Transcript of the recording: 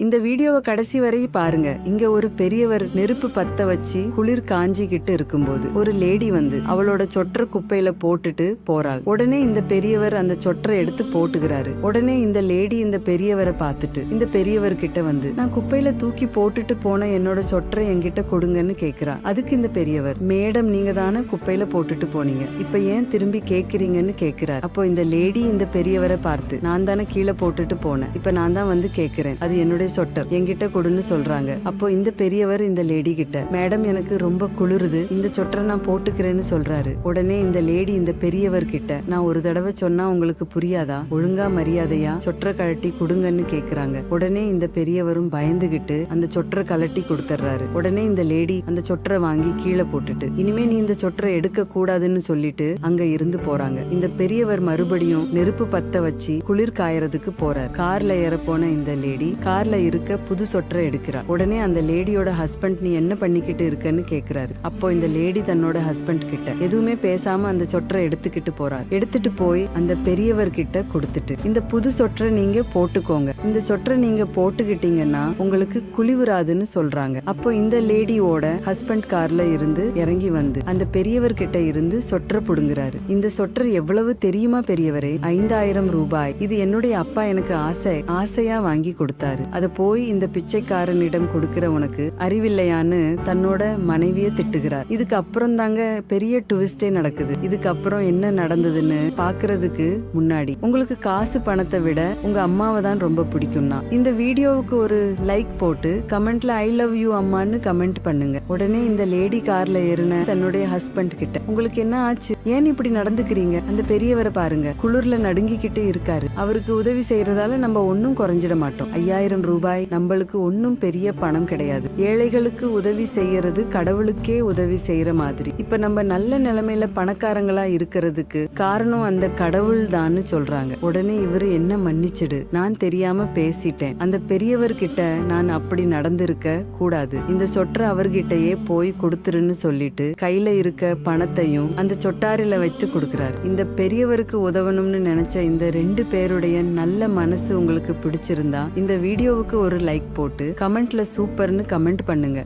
இந்த வீடியோவை கடைசி வரை பாருங்க. இங்க ஒரு பெரியவர் நெருப்பு பத்த வச்சு குளிர் காஞ்சிக்கிட்டு இருக்கும்போது ஒரு லேடி வந்து அவளோட சொற்ற குப்பையில போட்டுட்டு போறாள். உடனே இந்த பெரியவர் அந்த சொற்றை எடுத்து போட்டுக்கிறாரு. உடனே இந்த லேடி இந்த பெரியவரை பார்த்துட்டு இந்த பெரியவர் கிட்ட வந்து, நான் குப்பையில தூக்கி போட்டுட்டு போன என்னோட சொற்றை என்கிட்ட கொடுங்கன்னு கேக்குறா. அதுக்கு இந்த பெரியவர், மேடம் நீங்க தானே குப்பையில போட்டுட்டு போனீங்க, இப்ப ஏன் திரும்பி கேக்குறீங்கன்னு கேக்குறாரு. அப்போ இந்த லேடி இந்த பெரியவரை பார்த்து, நான் தானே கீழே போட்டுட்டு போனேன், இப்ப நான் தான் வந்து கேக்குறேன், அது என்னுடைய சொட்டர், என்கிட்ட கொடுன்னு சொல்றாங்க. அப்போ இந்த பெரியவர் இந்த லேடி கிட்ட, மேடம் எனக்கு ரொம்ப குளிருது, இந்த சொட்டரை நான் போட்டுக்கிறேன்னு சொல்றாரு. உடனே இந்த லேடி இந்த பெரியவர் கிட்ட, நான் ஒரு தடவை சொன்னா உங்களுக்கு புரியாதா, ஒழுங்கா மரியாதையா சொட்டரை கழட்டி கொடுங்கன்னு கேக்குறாங்க. உடனே இந்த பெரியவரும் பயந்துகிட்டு அந்த சொட்டரை கலட்டி கொடுத்துறாரு. உடனே இந்த லேடி அந்த சொட்டரை வாங்கி கீழே போட்டுட்டு, இனிமே நீ இந்த சொட்டரை எடுக்க கூடாதுன்னு சொல்லிட்டு அங்க இருந்து போறாங்க. இந்த பெரியவர் மறுபடியும் நெருப்பு பத்த வச்சு குளிர் காயறதுக்கு போறார். கார்ல ஏற போன இந்த லேடி கார்ல இருக்க புது சொட்டரை எடுக்கிறார். உடனே அந்த லேடியோட ஹஸ்பண்ட், நீ என்ன பண்ணிக்கிட்டு இருக்கன்னு கேக்குறாரு. அப்போ இந்த லேடி தன்னோட ஹஸ்பண்ட் கிட்ட எதுவுமே பேசாம அந்த சொட்டரை எடுத்துக்கிட்டு போறார். எடுத்துட்டு போய் அந்த பெரியவர் கிட்ட கொடுத்துட்டு, இந்த புது சொட்டரை நீங்க போட்டுக்கோங்க, இந்த சொட்டரை நீங்க போட்டுக்கிட்டீங்கன்னா உங்களுக்கு குளிவுராதுன்னு சொல்றாங்க. அப்போ இந்த லேடியோட ஹஸ்பண்ட் கார்ல இருந்து இறங்கி வந்து அந்த பெரியவர் கிட்ட இருந்து சொட்டரை புடுங்குறாரு. இந்த சொட்டர் எவ்வளவு தெரியுமா பெரியவரே, 5000 ரூபாய். இது என்னுடைய அப்பா எனக்கு ஆசையா வாங்கி கொடுத்தாரு. அத போய் இந்த பிச்சைக்காரனிடம் கொடுக்கிற உனக்கு அறிவில்லையான்னு தன்னோட மனைவிய திட்டுகிறார். இதுக்கு அப்புறம் தாங்க பெரிய ட்விஸ்டே நடக்குது. இதுக்கு அப்புறம் என்ன நடந்ததுன்னு பாக்குறதுக்கு முன்னாடி உங்களுக்கு காசு பணத்தை விட உங்க அம்மாவை தான் ரொம்ப பிடிக்கும்னா இந்த வீடியோவுக்கு ஒரு லைக் போட்டு கமெண்ட்ல ஐ லவ் யூ அம்மான்னு கமெண்ட் பண்ணுங்க. உடனே இந்த லேடி கார்ல ஏறின தன்னுடைய ஹஸ்பண்ட் கிட்ட, உங்களுக்கு என்ன ஆச்சு, ஏன் இப்படி நடந்துக்கிறீங்க, அந்த பெரியவரை பாருங்க குளிர்ல நடுங்கிக்கிட்டு இருக்காரு, அவருக்கு உதவி செய்யறதால நம்ம ஒன்னும் குறைஞ்சிட மாட்டோம். 5000 ரூபாய் நம்மளுக்கு ஒன்னும் பெரிய பணம் கிடையாது. ஏழைகளுக்கு உதவி செய்யறது கடவுளுக்கே உதவி செய்யற மாதிரி. இப்ப நம்ம நல்ல நிலைமையில பணக்காரங்களா இருக்கிறதுக்கு காரணம் அந்த கடவுள் தான் சொல்றாங்க. உடனே இவரு, என்ன மன்னிச்சிடு, நான் தெரியாம பேசிட்டேன், அந்த பெரியவர் கிட்ட நான் அப்படி நடந்திருக்க கூடாது, இந்த சொட்டரை அவர்கிட்டயே போய் கொடுத்துருன்னு சொல்லிட்டு கையில இருக்க பணத்தையும் அந்த சொட்டாரில வைத்து கொடுக்கிறாரு. இந்த பெரியவருக்கு உதவணும்னு நினைச்ச இந்த 2 பேருடைய நல்ல மனசு உங்களுக்கு பிடிச்சிருந்தா இந்த வீடியோவுக்கு ஒரு லைக் போட்டு கமெண்ட்ல சூப்பர்னு கமெண்ட் பண்ணுங்க.